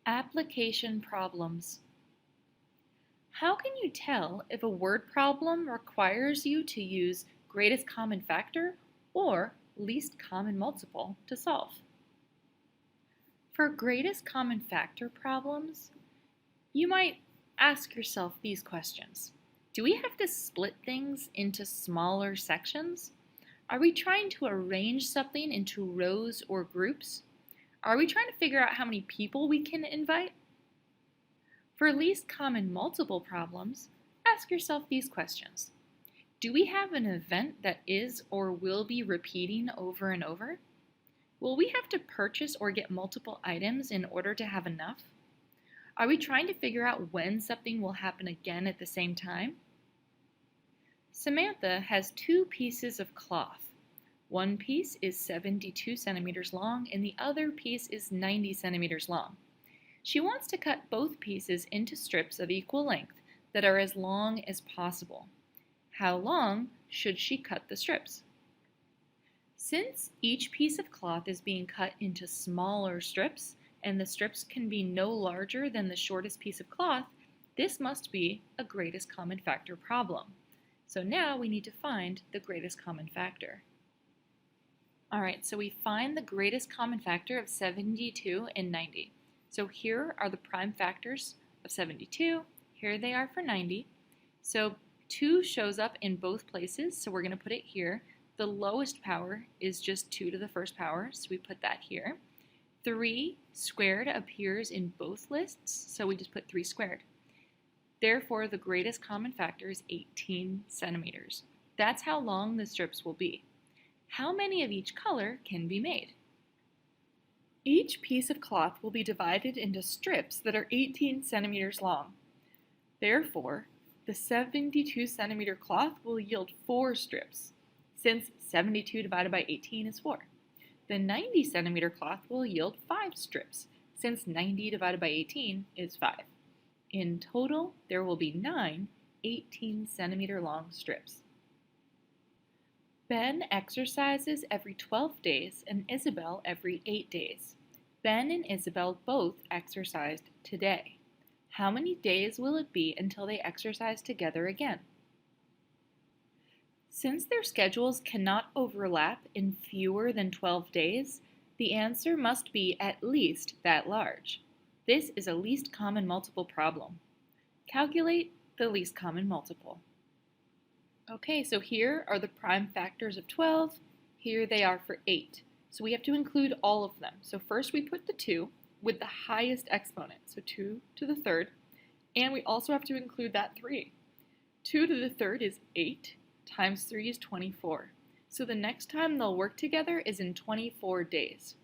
Application problems. How can you tell if a word problem requires you to use greatest common factor or least common multiple to solve? For greatest common factor problems, you might ask yourself these questions. Do we have to split things into smaller sections? Are we trying to arrange something into rows or groups? Are we trying to figure out how many people we can invite? For least common multiple problems, ask yourself these questions. Do we have an event that is or will be repeating over and over? Will we have to purchase or get multiple items in order to have enough? Are we trying to figure out when something will happen again at the same time? Samantha has two pieces of cloth. One piece is 72 centimeters long and the other piece is 90 centimeters long. She wants to cut both pieces into strips of equal length that are as long as possible. How long should she cut the strips? Since each piece of cloth is being cut into smaller strips, and the strips can be no larger than the shortest piece of cloth, this must be a greatest common factor problem. So now we need to find the greatest common factor. Alright, so we find the greatest common factor of 72 and 90. So here are the prime factors of 72. Here they are for 90. So 2 shows up in both places, so we're going to put it here. The lowest power is just 2 to the first power, so we put that here. 3 squared appears in both lists, so we just put 3 squared. Therefore, the greatest common factor is 18 centimeters. That's how long the strips will be. How many of each color can be made? Each piece of cloth will be divided into strips that are 18 centimeters long. Therefore, the 72 centimeter cloth will yield 4 strips, since 72 divided by 18 is 4. The 90 centimeter cloth will yield 5 strips, since 90 divided by 18 is 5. In total, there will be 9 18 centimeter long strips. Ben exercises every 12 days and Isabel every 8 days. Ben and Isabel both exercised today. How many days will it be until they exercise together again? Since their schedules cannot overlap in fewer than 12 days, the answer must be at least that large. This is a least common multiple problem. Calculate the least common multiple. Okay, so here are the prime factors of 12. Here they are for 8. So we have to include all of them. So first we put the 2 with the highest exponent, so 2 to the third. And we also have to include that 3. 2 to the third is 8 times 3 is 24. So the next time they'll work together is in 24 days.